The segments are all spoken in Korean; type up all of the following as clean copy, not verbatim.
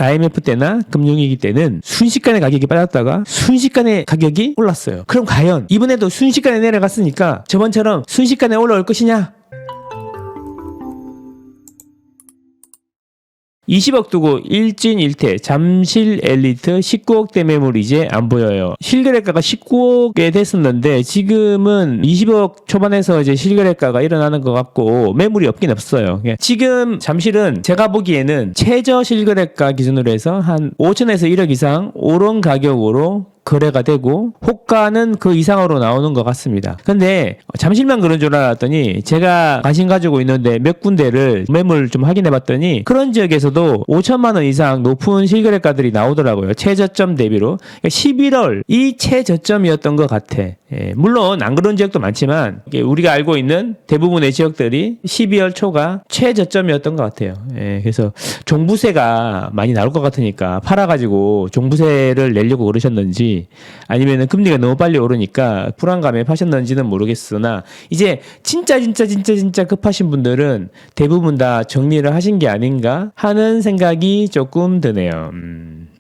IMF 때나 금융위기 때는 순식간에 가격이 빠졌다가 순식간에 가격이 올랐어요. 그럼 과연 이번에도 순식간에 내려갔으니까 저번처럼 순식간에 올라올 것이냐? 20억 두고 일진 일퇴 잠실 엘리트 19억대 매물 이제 안 보여요. 실거래가가 19억에 됐었는데 지금은 20억 초반에서 이제 실거래가가 일어나는 것 같고 매물이 없긴 없어요. 지금 잠실은 제가 보기에는 최저 실거래가 기준으로 해서 한 5천에서 1억 이상 오른 가격으로 거래가 되고 호가는 그 이상으로 나오는 것 같습니다. 근데 잠실만 그런 줄 알았더니 제가 관심 가지고 있는데 몇 군데를 매물 좀 확인해 봤더니 그런 지역에서도 5천만 원 이상 높은 실거래가들이 나오더라고요. 최저점 대비로. 11월 최저점이었던 것 같아. 물론 안 그런 지역도 많지만 우리가 알고 있는 대부분의 지역들이 12월 초가 최저점이었던 것 같아요. 그래서 종부세가 많이 나올 것 같으니까 팔아가지고 종부세를 내려고 그러셨는지 아니면 금리가 너무 빨리 오르니까 불안감에 파셨는지는 모르겠으나 이제 진짜 급하신 분들은 대부분 다 정리를 하신 게 아닌가 하는 생각이 조금 드네요.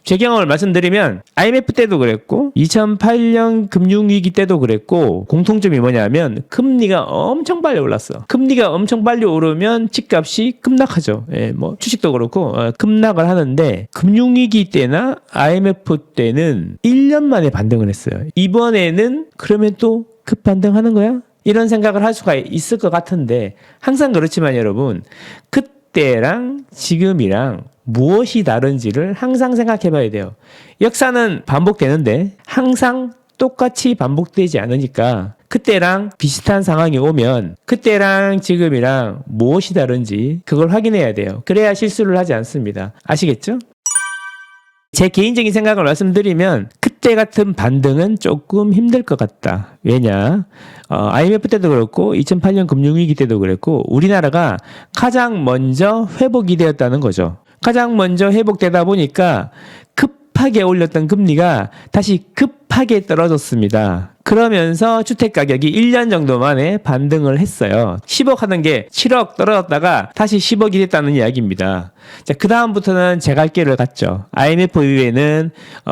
제 경험을 말씀드리면 IMF 때도 그랬고 2008년 금융위기 때도 그랬고 공통점이 뭐냐면 금리가 엄청 빨리 올랐어. 금리가 엄청 빨리 오르면 집값이 급락하죠. 뭐 주식도 그렇고 급락을 하는데 금융위기 때나 IMF 때는 1년 만에 반등을 했어요. 이번에는 그러면 또 급반등하는 거야? 이런 생각을 할 수가 있을 것 같은데 항상 그렇지만 여러분 그때랑 지금이랑 무엇이 다른지를 항상 생각해 봐야 돼요. 역사는 반복되는데 항상 똑같이 반복되지 않으니까 그때랑 비슷한 상황이 오면 그때랑 지금이랑 무엇이 다른지 그걸 확인해야 돼요. 그래야 실수를 하지 않습니다. 아시겠죠? 제 개인적인 생각을 말씀드리면 그때 같은 반등은 조금 힘들 것 같다. 왜냐? IMF 때도 그렇고 2008년 금융위기 때도 그랬고 우리나라가 가장 먼저 회복이 되었다는 거죠. 가장 먼저 회복되다 보니까 급하게 올렸던 금리가 다시 급하게 떨어졌습니다. 그러면서 주택가격이 1년 정도 만에 반등을 했어요. 10억 하던 게 7억 떨어졌다가 다시 10억이 됐다는 이야기입니다. 자, 그 다음부터는 제 갈 길을 갔죠. IMF 이후에는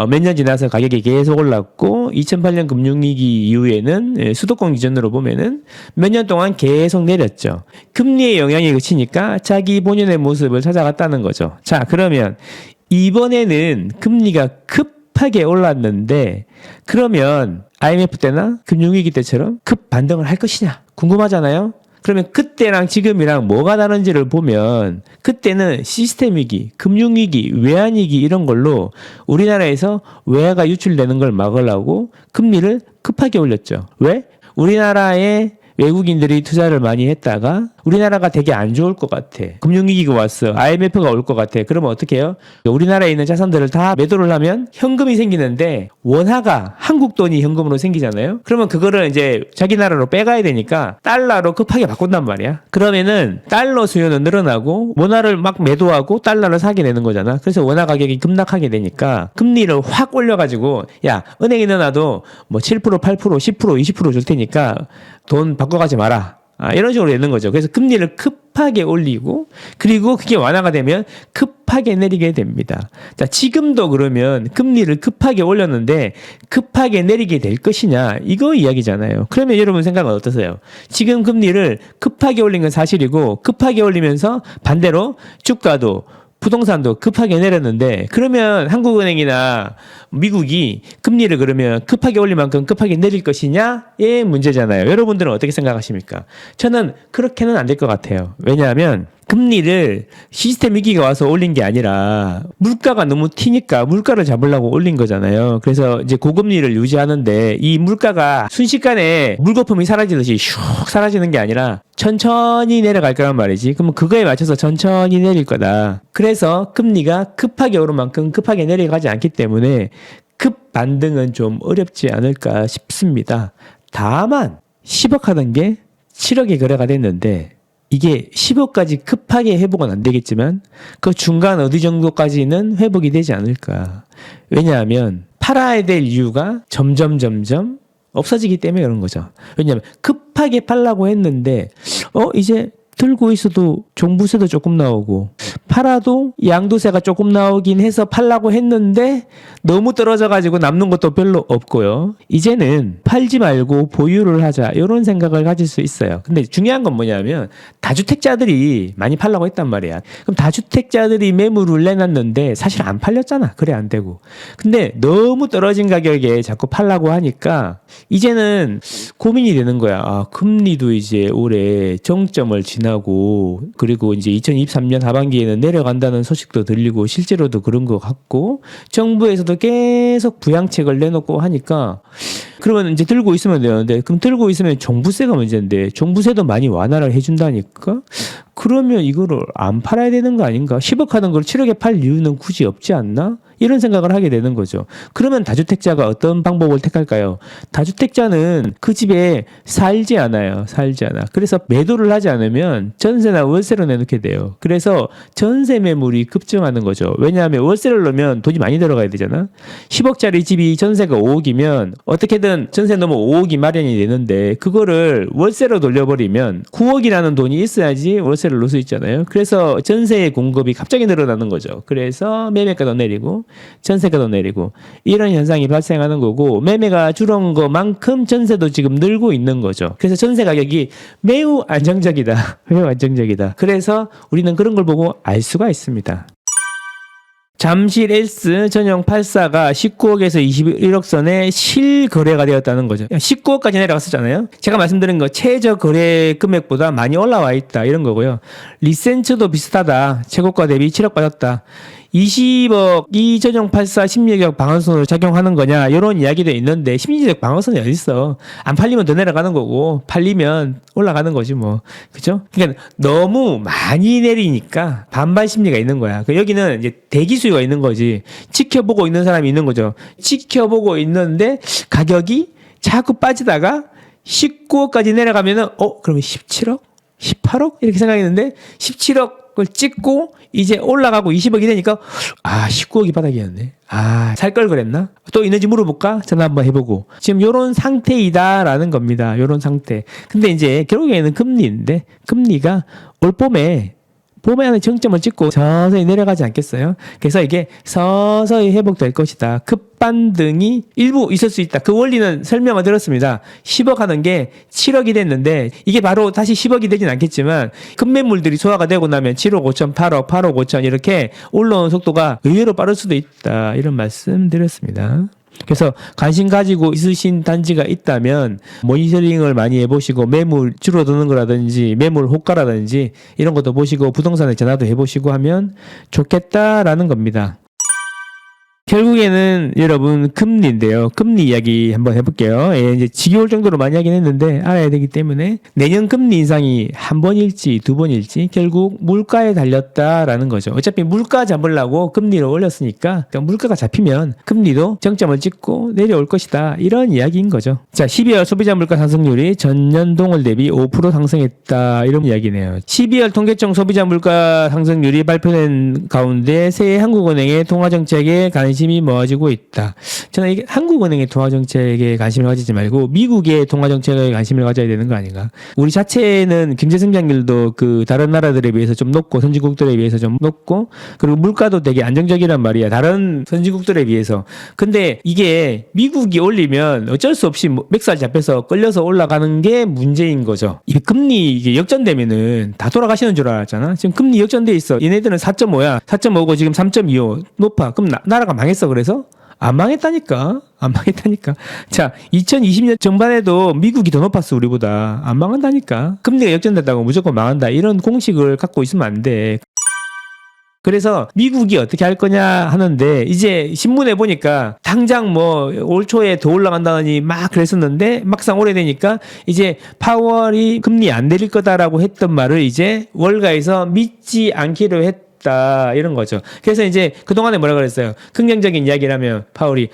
몇 년 지나서 가격이 계속 올랐고 2008년 금융위기 이후에는 수도권 기준으로 보면은 몇 년 동안 계속 내렸죠. 금리의 영향이 그치니까 자기 본연의 모습을 찾아갔다는 거죠. 자, 그러면 이번에는 금리가 급하게 올랐는데 그러면 IMF 때나 금융위기 때처럼 급 반등을 할 것이냐 궁금하잖아요. 그러면 그때랑 지금이랑 뭐가 다른지를 보면 그때는 시스템 위기, 금융위기, 외환위기 이런 걸로 우리나라에서 외화가 유출되는 걸 막으려고 금리를 급하게 올렸죠. 왜? 우리나라에 외국인들이 투자를 많이 했다가 우리나라가 되게 안 좋을 것 같아. 금융위기가 왔어. IMF가 올 것 같아. 그러면 어떻게 해요? 우리나라에 있는 자산들을 다 매도를 하면 현금이 생기는데 원화가 한국 돈이 현금으로 생기잖아요. 그러면 그거를 이제 자기 나라로 빼가야 되니까 달러로 급하게 바꾼단 말이야. 그러면은 달러 수요는 늘어나고 원화를 막 매도하고 달러를 사게 되는 거잖아. 그래서 원화 가격이 급락하게 되니까 금리를 확 올려가지고 야 은행에 넣어놔도 뭐 7%, 8%, 10%, 20% 줄 테니까 돈 바꿔가지 마라. 이런 식으로 되는 거죠. 그래서 금리를 급하게 올리고 그리고 그게 완화가 되면 급하게 내리게 됩니다. 자, 지금도 그러면 금리를 급하게 올렸는데 급하게 내리게 될 것이냐 이거 이야기잖아요. 그러면 여러분 생각은 어떠세요? 지금 금리를 급하게 올린 건 사실이고 급하게 올리면서 반대로 주가도 부동산도 급하게 내렸는데 그러면 한국은행이나 미국이 금리를 그러면 급하게 올릴 만큼 급하게 내릴 것이냐의 문제잖아요. 여러분들은 어떻게 생각하십니까? 저는 그렇게는 안 될 것 같아요. 왜냐하면 금리를 시스템 위기가 와서 올린 게 아니라 물가가 너무 튀니까 물가를 잡으려고 올린 거잖아요. 그래서 이제 고금리를 유지하는데 이 물가가 순식간에 물거품이 사라지듯이 슉 사라지는 게 아니라 천천히 내려갈 거란 말이지. 그러면 그거에 맞춰서 천천히 내릴 거다. 그래서 금리가 급하게 오른 만큼 급하게 내려가지 않기 때문에 급 반등은 좀 어렵지 않을까 싶습니다. 다만 10억 하던 게 7억에 거래가 됐는데 이게 10억까지 급하게 회복은 안 되겠지만 그 중간 어디 정도까지는 회복이 되지 않을까. 왜냐하면 팔아야 될 이유가 점점 없어지기 때문에 그런 거죠. 왜냐하면 급하게 팔라고 했는데 이제 들고 있어도 종부세도 조금 나오고 팔아도 양도세가 조금 나오긴 해서 팔라고 했는데 너무 떨어져가지고 남는 것도 별로 없고요. 이제는 팔지 말고 보유를 하자 이런 생각을 가질 수 있어요. 근데 중요한 건 뭐냐면 다주택자들이 많이 팔라고 했단 말이야. 그럼 다주택자들이 매물을 내놨는데 사실 안 팔렸잖아. 그래 안 되고. 근데 너무 떨어진 가격에 자꾸 팔라고 하니까 이제는 고민이 되는 거야. 아, 금리도 이제 올해 정점을 지나고 그리고 이제 2023년 하반기에는 내려간다는 소식도 들리고 실제로도 그런 것 같고 정부에서도 계속 부양책을 내놓고 하니까 그러면 이제 들고 있으면 되는데 그럼 들고 있으면 종부세가 문제인데 종부세도 많이 완화를 해준다니까 그러면 이거를 안 팔아야 되는 거 아닌가? 10억 하는 걸 7억에 팔 이유는 굳이 없지 않나? 이런 생각을 하게 되는 거죠. 그러면 다주택자가 어떤 방법을 택할까요? 다주택자는 그 집에 살지 않아요. 살지 않아. 그래서 매도를 하지 않으면 전세나 월세로 내놓게 돼요. 그래서 전세 매물이 급증하는 거죠. 왜냐하면 월세를 넣으면 돈이 많이 들어가야 되잖아. 10억짜리 집이 전세가 5억이면 어떻게든 전세 넘어 5억이 마련이 되는데 그거를 월세로 돌려버리면 9억이라는 돈이 있어야지 월세를 놓을 수 있잖아요. 그래서 전세의 공급이 갑자기 늘어나는 거죠. 그래서 매매가도 내리고 전세가도 내리고 이런 현상이 발생하는 거고 매매가 줄은 것만큼 전세도 지금 늘고 있는 거죠. 그래서 전세 가격이 매우 안정적이다. 매우 안정적이다. 그래서 우리는 그런 걸 보고 알 수가 있습니다. 잠실 S 전용 84가 19억에서 21억 선에 실거래가 되었다는 거죠. 19억까지 내려갔었잖아요. 제가 말씀드린 거 최저 거래 금액보다 많이 올라와 있다 이런 거고요. 리센츠도 비슷하다. 최고가 대비 7억 빠졌다. 20억 이 전용 84 심리적 방어선으로 작용하는 거냐 이런 이야기도 있는데 심리적 방어선이 어디 있어. 안 팔리면 더 내려가는 거고 팔리면 올라가는 거지 뭐. 그죠? 그러니까 너무 많이 내리니까 반발 심리가 있는 거야. 여기는 이제 대기 수요가 있는 거지. 지켜보고 있는 사람이 있는 거죠. 지켜보고 있는데 가격이 자꾸 빠지다가 19억까지 내려가면은 그러면 17억? 18억? 이렇게 생각했는데 17억을 찍고 이제 올라가고 20억이 되니까 19억이 바닥이었네. 살 걸 그랬나? 또 있는지 물어볼까? 전화 한번 해보고. 지금 요런 상태이다라는 겁니다. 요런 상태. 근데 이제 결국에는 금리인데 금리가 올 봄에 안에 정점을 찍고 서서히 내려가지 않겠어요? 그래서 이게 서서히 회복될 것이다. 급반등이 일부 있을 수 있다. 그 원리는 설명을 드렸습니다. 10억 하는 게 7억이 됐는데 이게 바로 다시 10억이 되진 않겠지만 급매물들이 소화가 되고 나면 7억 5천, 8억, 8억 5천 이렇게 올라오는 속도가 의외로 빠를 수도 있다. 이런 말씀 드렸습니다. 그래서 관심 가지고 있으신 단지가 있다면 모니터링을 많이 해보시고 매물 줄어드는 거라든지 매물 호가라든지 이런 것도 보시고 부동산에 전화도 해보시고 하면 좋겠다라는 겁니다. 결국에는 여러분 금리인데요. 금리 이야기 한번 해볼게요. 이제 지겨울 정도로 많이 하긴 했는데 알아야 되기 때문에 내년 금리 인상이 한 번일지 두 번일지 결국 물가에 달렸다라는 거죠. 어차피 물가 잡으려고 금리를 올렸으니까 물가가 잡히면 금리도 정점을 찍고 내려올 것이다. 이런 이야기인 거죠. 자, 12월 소비자 물가 상승률이 전년 동월 대비 5% 상승했다. 이런 이야기네요. 12월 통계청 소비자 물가 상승률이 발표된 가운데 새해 한국은행의 통화정책에 관심이 모아지고 있다. 저는 이게 한국은행의 통화정책에 관심을 가지지 말고 미국의 통화정책에 관심을 가져야 되는 거 아닌가. 우리 자체는 경제성장률도 그 다른 나라들에 비해서 좀 높고 선진국들에 비해서 좀 높고 그리고 물가도 되게 안정적이란 말이야. 다른 선진국들에 비해서. 근데 이게 미국이 올리면 어쩔 수 없이 맥살 잡혀서 끌려서 올라가는 게 문제인 거죠. 이 금리 이게 역전되면은 다 돌아가시는 줄 알았잖아. 지금 금리 역전돼 있어. 얘네들은 4.5야. 4.5고 지금 3.25 높아. 그럼 나라가 망했어. 그래서 안 망했다니까. 자, 2020년 전반에도 미국이 더 높았어. 우리보다. 안 망한다니까. 금리가 역전됐다고 무조건 망한다. 이런 공식을 갖고 있으면 안 돼. 그래서 미국이 어떻게 할 거냐 하는데 이제 신문에 보니까 당장 뭐 올 초에 더 올라간다더니 막 그랬었는데 막상 오래되니까 이제 파월이 금리 안 내릴 거다라고 했던 말을 이제 월가에서 믿지 않기로 했다. 이런 거죠. 그래서 이제 그동안에 뭐라 그랬어요? 긍정적인 이야기를 하면 파월이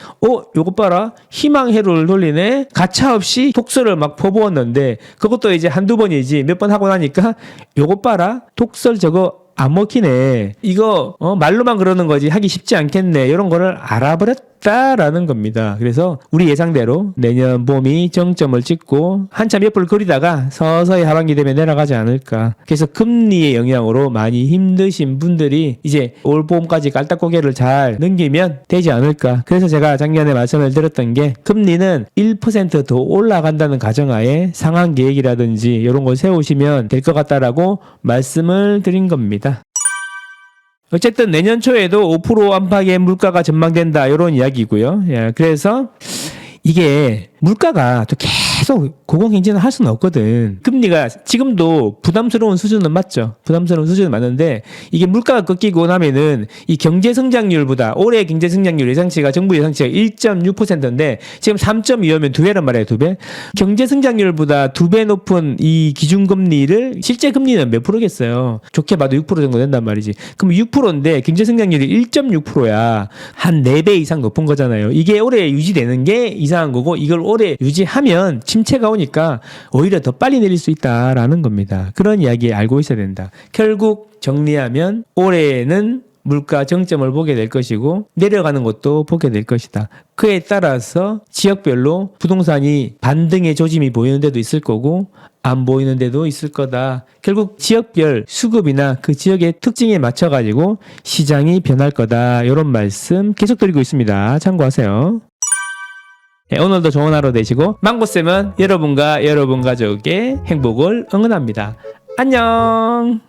요거 봐라. 희망회로를 돌리네. 가차없이 독설을 막 퍼부었는데 그것도 이제 한두 번이지 몇 번 하고 나니까 요거 봐라. 독설 저거 안 먹히네. 이거 말로만 그러는 거지 하기 쉽지 않겠네. 이런 거를 알아버렸다. 있다라는 겁니다. 그래서 우리 예상대로 내년 봄이 정점을 찍고 한참 옆을 그리다가 서서히 하반기 되면 내려가지 않을까. 그래서 금리의 영향으로 많이 힘드신 분들이 이제 올 봄까지 깔딱고개를 잘 넘기면 되지 않을까. 그래서 제가 작년에 말씀을 드렸던 게 금리는 1% 더 올라간다는 가정하에 상한 계획이라든지 이런 걸 세우시면 될 것 같다라고 말씀을 드린 겁니다. 어쨌든 내년 초에도 5% 안팎의 물가가 전망된다 이런 이야기고요. 예, 그래서 이게 물가가 또 계속 고공행진을 할 수는 없거든. 금리가 지금도 부담스러운 수준은 맞죠. 부담스러운 수준은 맞는데 이게 물가가 꺾이고 나면은 이 경제 성장률보다 올해 경제 성장률 예상치가 정부 예상치가 1.6%인데 지금 3.2면 2배란 말이에요. 2배. 경제 성장률보다 2배 높은 이 기준금리를 실제 금리는 몇 프로겠어요. 좋게 봐도 6% 정도 된단 말이지. 그럼 6%인데 경제 성장률이 1.6%야. 한 4배 이상 높은 거잖아요. 이게 올해 유지되는 게 이상한 거고 이걸 올해 유지하면 침체가 오니까 오히려 더 빨리 내릴 수 있다라는 겁니다. 그런 이야기 알고 있어야 된다. 결국 정리하면 올해는 물가 정점을 보게 될 것이고 내려가는 것도 보게 될 것이다. 그에 따라서 지역별로 부동산이 반등의 조짐이 보이는 데도 있을 거고 안 보이는 데도 있을 거다. 결국 지역별 수급이나 그 지역의 특징에 맞춰가지고 시장이 변할 거다. 이런 말씀 계속 드리고 있습니다. 참고하세요. 네, 오늘도 좋은 하루 되시고 망고쌤은 여러분과 여러분 가족의 행복을 응원합니다. 안녕.